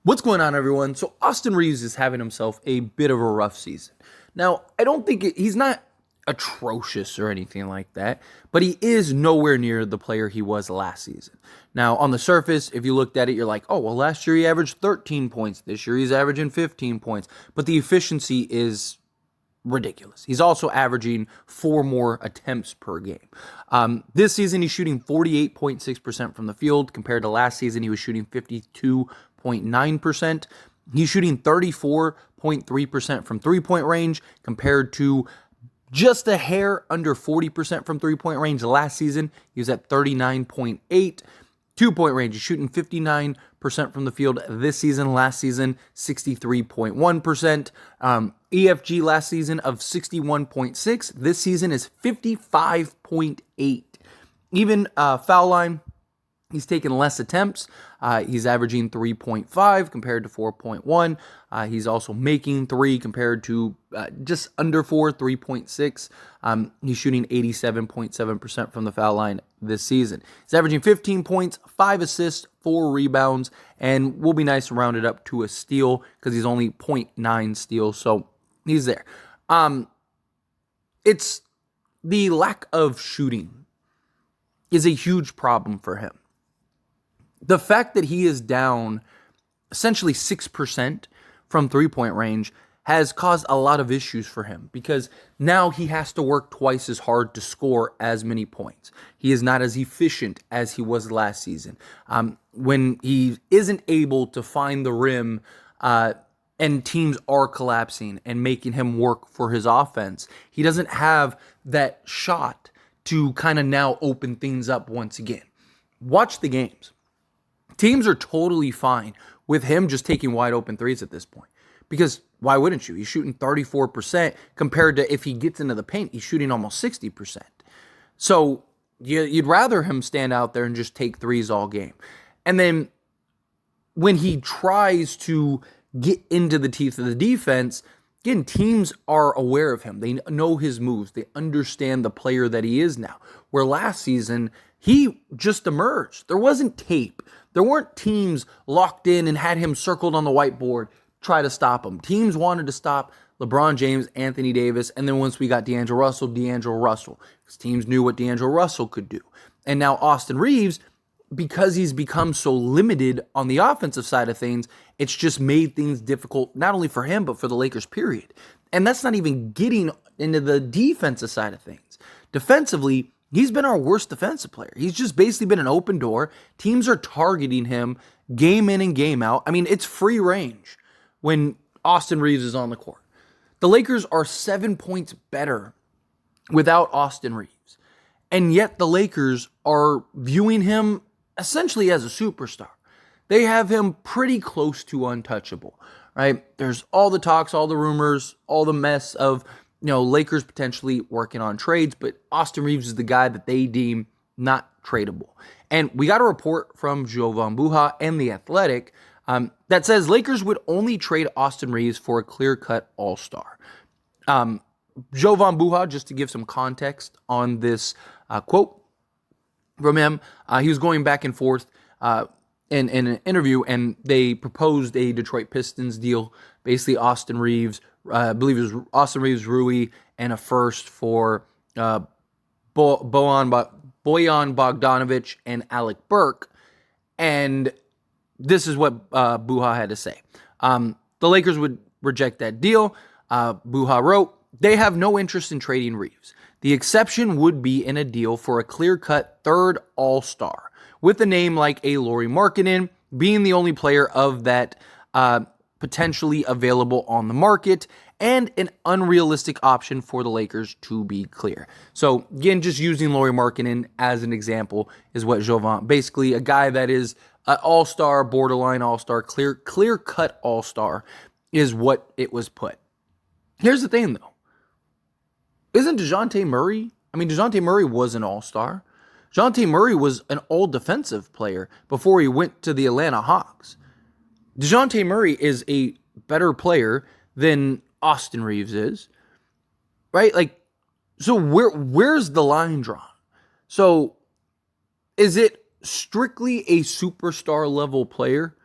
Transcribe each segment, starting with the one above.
What's going on, everyone? So Austin Reaves is having himself a bit of a rough season. Now, I don't think he's not atrocious or anything like that, but he is nowhere near the player he was last season. Now, on the surface, if you looked at it, you're like, oh, well, last year he averaged 13 points. This year he's averaging 15 points. But the efficiency is ridiculous. He's also averaging 4 more attempts per game. This season, he's shooting 48.6% from the field. Compared to last season, he was shooting 52.9%. He's shooting 34.3% from three-point range compared to just a hair under 40% from three-point range last season. He was at 39.8. Two-point range, he's shooting 59% from the field this season. Last season, 63.1%. EFG last season of 61.6. This season is 55.8. Even foul line, he's taken less attempts. He's averaging 3.5 compared to 4.1. He's also making 3 compared to just under 4, 3.6. He's shooting 87.7% from the foul line this season. He's averaging 15 points, 5 assists, 4 rebounds, and will be nice to round it up to a steal because he's only 0.9 steals, so he's there. It's the lack of shooting is a huge problem for him. The fact that he is down essentially 6% from three-point range has caused a lot of issues for him because now he has to work twice as hard to score as many points. He is not as efficient as he was last season. When he isn't able to find the rim and teams are collapsing and making him work for his offense, he doesn't have that shot to kind of now open things up once again. Watch the games. Teams are totally fine with him just taking wide open threes at this point. Because why wouldn't you? He's shooting 34% compared to if he gets into the paint, he's shooting almost 60%. So you'd rather him stand out there and just take threes all game. And then when he tries to get into the teeth of the defense, again, teams are aware of him. They know his moves. They understand the player that he is now. Where last season, he just emerged. There wasn't tape. There weren't teams locked in and had him circled on the whiteboard, try to stop him. Teams wanted to stop LeBron James, Anthony Davis, and then once we got D'Angelo Russell, because teams knew what D'Angelo Russell could do. And now Austin Reaves, because he's become so limited on the offensive side of things, it's just made things difficult, not only for him, but for the Lakers, period. And that's not even getting into the defensive side of things. Defensively, he's been our worst defensive player. He's just basically been an open door. Teams are targeting him game in and game out. I mean, it's free range when Austin Reaves is on the court. The Lakers are 7 points better without Austin Reaves. And yet the Lakers are viewing him essentially as a superstar. They have him pretty close to untouchable, right? There's all the talks, all the rumors, all the mess of Lakers potentially working on trades, but Austin Reaves is the guy that they deem not tradable. And we got a report from Jovan Buha and The Athletic that says Lakers would only trade Austin Reaves for a clear-cut all-star. Jovan Buha, just to give some context on this quote from him, he was going back and forth in an interview, and they proposed a Detroit Pistons deal, basically Austin Reaves, I believe it was Austin Reaves, Rui, and a first for Bojan Bogdanovic and Alec Burke. And this is what Buha had to say. The Lakers would reject that deal. Buha wrote, "They have no interest in trading Reaves. The exception would be in a deal for a clear-cut third all-star, with a name like a Lauri Markkanen being the only player of that potentially available on the market, and an unrealistic option for the Lakers, to be clear." So again, just using Lauri Markkanen as an example is what Jovan, basically a guy that is an all-star, borderline all-star, clear-cut all-star is what it was put. Here's the thing though. Isn't DeJounte Murray? DeJounte Murray was an all-star. DeJounte Murray was an all-defensive player before he went to the Atlanta Hawks. DeJounte Murray is a better player than Austin Reaves is, right? So where's the line drawn? So is it strictly a superstar level player,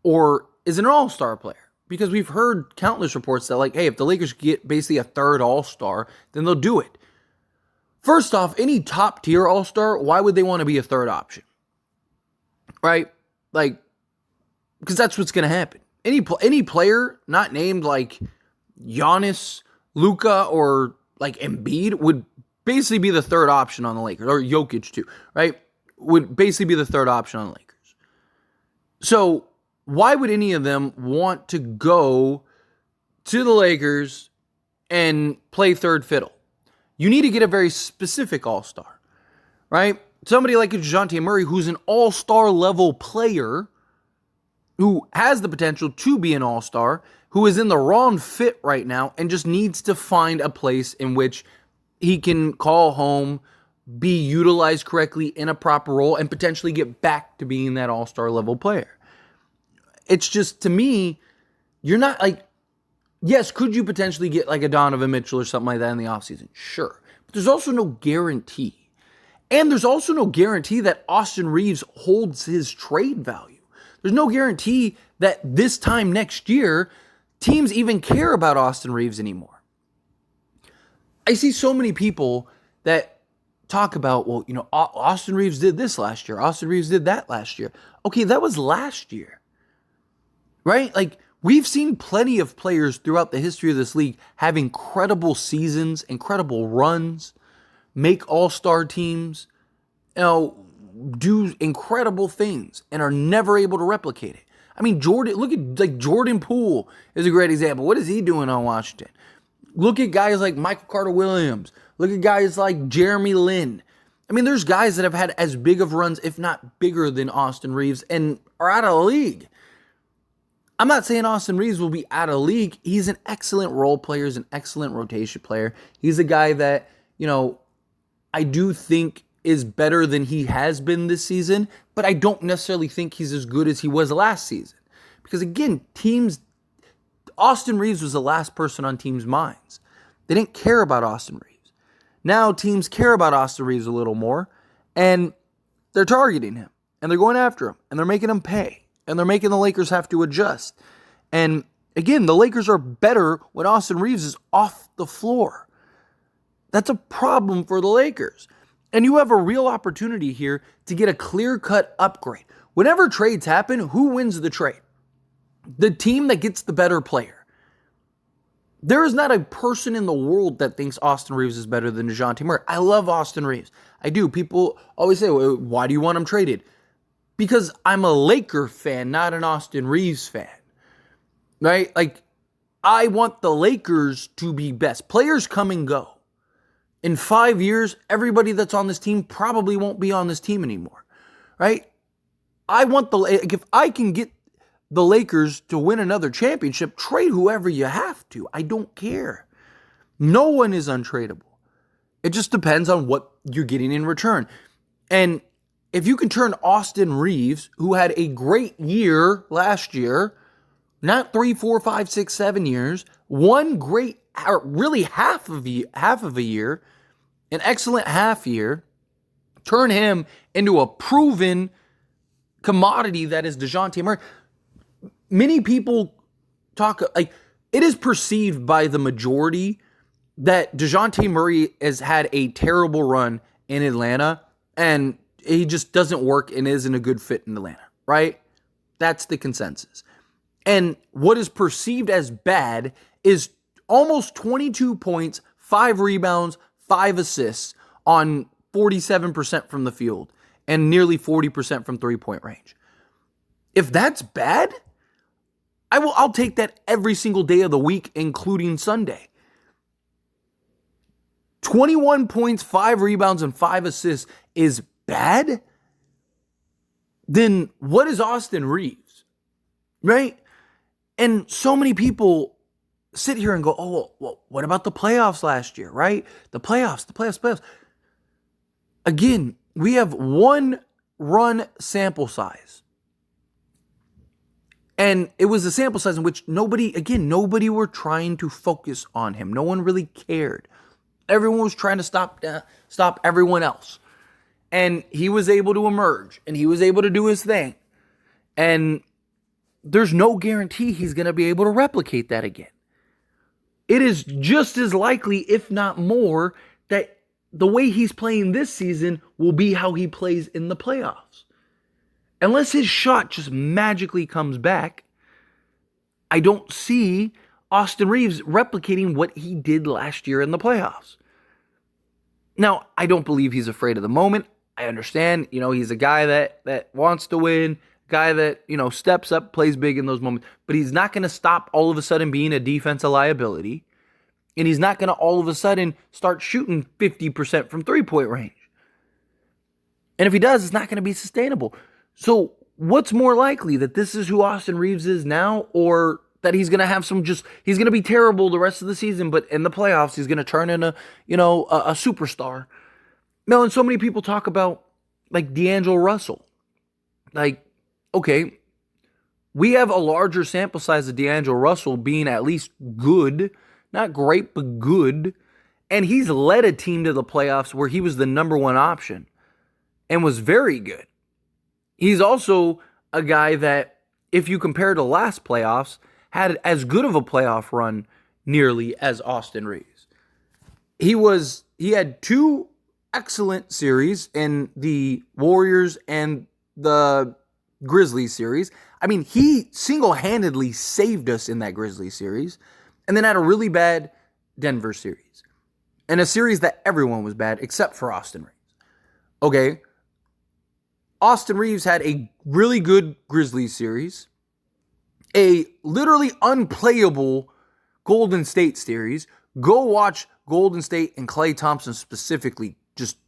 or is an all-star player? Because we've heard countless reports that, like, hey, if the Lakers get basically a third all-star, then they'll do it. First off, any top-tier all-star, why would they want to be a third option? Right? Like, because that's what's going to happen. Any player not named like Giannis, Luka, or like Embiid would basically be the third option on the Lakers, or Jokic too, right? Would basically be the third option on the Lakers. So why would any of them want to go to the Lakers and play third fiddle? You need to get a very specific all-star, right? Somebody like DeJounte Murray, who's an all-star level player, who has the potential to be an all-star, who is in the wrong fit right now and just needs to find a place in which he can call home, be utilized correctly in a proper role, and potentially get back to being that all-star level player. It's just, to me, you're not like, yes, could you potentially get like a Donovan Mitchell or something like that in the offseason? Sure. But there's also no guarantee. And there's also no guarantee that Austin Reaves holds his trade value. There's no guarantee that this time next year, teams even care about Austin Reaves anymore. I see so many people that talk about, well, Austin Reaves did this last year. Austin Reaves did that last year. Okay, that was last year. Right? Like, we've seen plenty of players throughout the history of this league have incredible seasons, incredible runs, make all-star teams, do incredible things and are never able to replicate it. I mean, look at like Jordan Poole is a great example. What is he doing on Washington? Look at guys like Michael Carter-Williams. Look at guys like Jeremy Lin. I mean, there's guys that have had as big of runs, if not bigger than Austin Reaves, and are out of the league. I'm not saying Austin Reaves will be out of the league. He's an excellent role player. He's an excellent rotation player. He's a guy that, I do think is better than he has been this season, but I don't necessarily think he's as good as he was last season. Because again, Austin Reaves was the last person on teams' minds. They didn't care about Austin Reaves. Now teams care about Austin Reaves a little more, and they're targeting him, and they're going after him, and they're making him pay, and they're making the Lakers have to adjust. And again, the Lakers are better when Austin Reaves is off the floor. That's a problem for the Lakers. And you have a real opportunity here to get a clear-cut upgrade. Whenever trades happen, who wins the trade? The team that gets the better player. There is not a person in the world that thinks Austin Reaves is better than DeJounte Murray. I love Austin Reaves. I do. People always say, well, why do you want him traded? Because I'm a Laker fan, not an Austin Reaves fan. Right? Like, I want the Lakers to be best. Players come and go. In 5 years, everybody that's on this team probably won't be on this team anymore, right? If I can get the Lakers to win another championship, trade whoever you have to. I don't care. No one is untradeable. It just depends on what you're getting in return. And if you can turn Austin Reaves, who had a great year last year, not 3, 4, 5, 6, 7 years, one great, or really half of a year, an excellent half year, turn him into a proven commodity that is DeJounte Murray. Many people talk, like, it is perceived by the majority that DeJounte Murray has had a terrible run in Atlanta and he just doesn't work and isn't a good fit in Atlanta, right? That's the consensus. And what is perceived as bad is almost 22 points, 5 rebounds, 5 assists on 47% from the field and nearly 40% from three-point range. If that's bad, I'll take that every single day of the week, including Sunday. 21 points, 5 rebounds, and 5 assists is bad? Then what is Austin Reaves? Right? And so many people sit here and go, oh, well, what about the playoffs last year, right? The playoffs. Again, we have one run sample size. And it was a sample size in which nobody were trying to focus on him. No one really cared. Everyone was trying to stop everyone else. And he was able to emerge, and he was able to do his thing. And there's no guarantee he's going to be able to replicate that again. It is just as likely, if not more, that the way he's playing this season will be how he plays in the playoffs. Unless his shot just magically comes back, I don't see Austin Reaves replicating what he did last year in the playoffs. Now, I don't believe he's afraid of the moment. I understand, he's a guy that wants to win, guy that, steps up, plays big in those moments, but he's not going to stop all of a sudden being a defensive liability, and he's not going to all of a sudden start shooting 50% from three-point range. And if he does, it's not going to be sustainable. So what's more likely, that this is who Austin Reaves is now, or that he's going to have he's going to be terrible the rest of the season, but in the playoffs, he's going to turn into, a superstar? No, and so many people talk about, like, D'Angelo Russell. Like, okay, we have a larger sample size of D'Angelo Russell being at least good, not great, but good, and he's led a team to the playoffs where he was the number one option and was very good. He's also a guy that, if you compare to last playoffs, had as good of a playoff run nearly as Austin Reaves. He had two excellent series in the Warriors and the Grizzlies series. I mean, he single-handedly saved us in that Grizzlies series, and then had a really bad Denver series, and a series that everyone was bad except for Austin Reaves. Okay, Austin Reaves had a really good Grizzlies series, a literally unplayable Golden State series. Go watch Golden State and Klay Thompson specifically just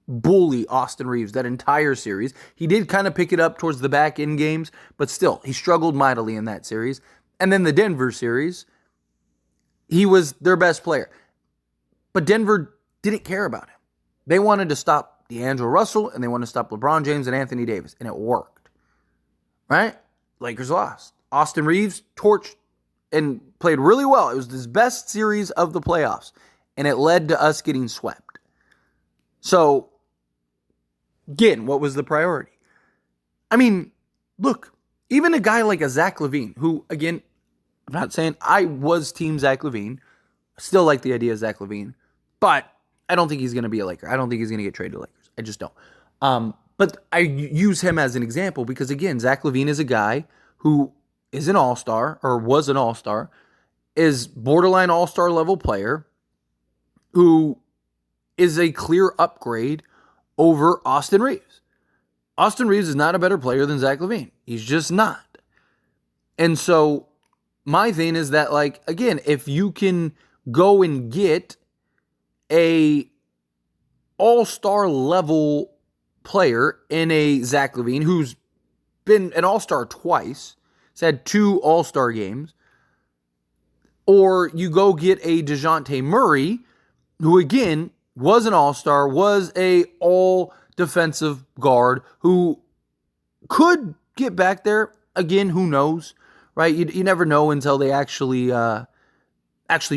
bully Austin Reaves that entire series. He did kind of pick it up towards the back end games, but still, he struggled mightily in that series. And then the Denver series, he was their best player. But Denver didn't care about him. They wanted to stop D'Angelo Russell, and they wanted to stop LeBron James and Anthony Davis, and it worked. Right? Lakers lost. Austin Reaves torched and played really well. It was his best series of the playoffs, and it led to us getting swept. So, again, what was the priority? I mean, look, even a guy like a Zach LaVine, who, again, I'm not saying I was team Zach LaVine. I still like the idea of Zach LaVine, but I don't think he's going to be a Laker. I don't think he's going to get traded to Lakers. I just don't. But I use him as an example because, again, Zach LaVine is a guy who is an all-star, or was an all-star, is borderline all-star level player, who is a clear upgrade over Austin Reaves. Austin Reaves is not a better player than Zach LaVine. He's just not. And so my thing is that, like, again, if you can go and get a all-star level player in a Zach LaVine, who's been an all-star twice, he's had 2 all-star games, or you go get a DeJounte Murray, who, again, was an all-star, was a all-defensive guard, who could get back there. Again, who knows, right? You never know until they actually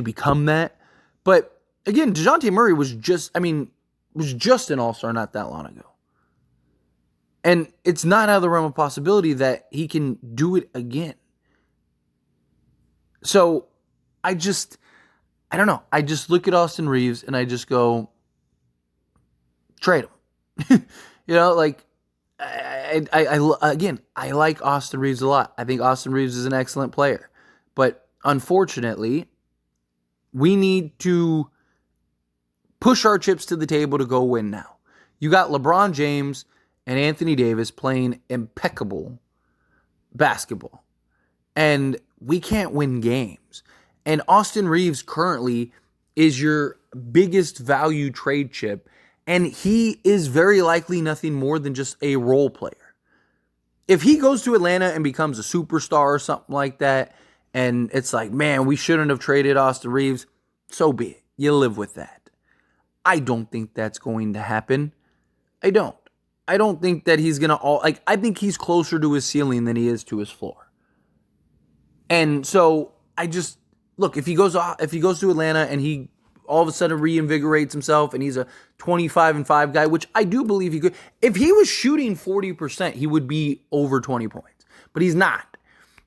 become that. But, again, DeJounte Murray was just an all-star not that long ago. And it's not out of the realm of possibility that he can do it again. So, I don't know. I just look at Austin Reaves and I just go, trade him. I like Austin Reaves a lot. I think Austin Reaves is an excellent player. But unfortunately, we need to push our chips to the table to go win now. You got LeBron James and Anthony Davis playing impeccable basketball. And we can't win games. And Austin Reaves currently is your biggest value trade chip, and he is very likely nothing more than just a role player. If he goes to Atlanta and becomes a superstar or something like that, and it's like, man, we shouldn't have traded Austin Reaves, so be it. You live with that. I don't think that's going to happen. I don't think that he's going to I think he's closer to his ceiling than he is to his floor. And so look, if he goes to Atlanta and he all of a sudden reinvigorates himself and he's a 25-5 guy, which I do believe he could. If he was shooting 40%, he would be over 20 points. But he's not.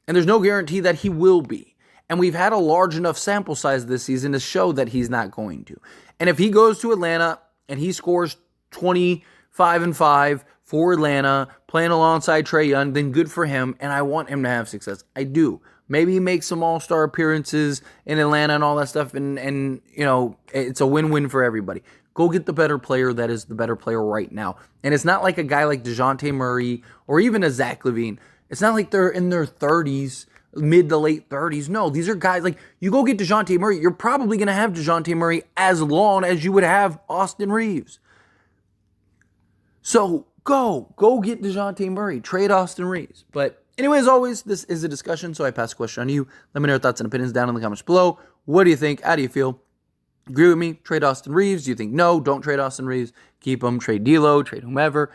And there's no guarantee that he will be. And we've had a large enough sample size this season to show that he's not going to. And if he goes to Atlanta and he scores 25-5 for Atlanta, playing alongside Trae Young, then good for him. And I want him to have success. I do. Maybe he makes some all-star appearances in Atlanta and all that stuff. And you know, it's a win-win for everybody. Go get the better player that is the better player right now. And it's not like a guy like DeJounte Murray or even a Zach LaVine. It's not like they're in their 30s, mid to late 30s. No, these are guys like, you go get DeJounte Murray, you're probably going to have DeJounte Murray as long as you would have Austin Reaves. So go get DeJounte Murray, trade Austin Reaves. But anyway, as always, this is a discussion, so I pass the question on to you. Let me know your thoughts and opinions down in the comments below. What do you think? How do you feel? Agree with me? Trade Austin Reaves? Do you think no, don't trade Austin Reaves? Keep him, trade D'Lo, trade whomever.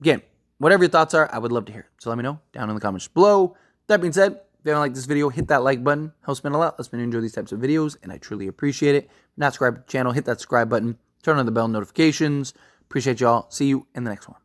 Again, whatever your thoughts are, I would love to hear it. So let me know down in the comments below. That being said, if you haven't liked this video, hit that like button. Helps me a lot. Lets me enjoy these types of videos, and I truly appreciate it. If you're not subscribed to the channel, hit that subscribe button. Turn on the bell notifications. Appreciate y'all. See you in the next one.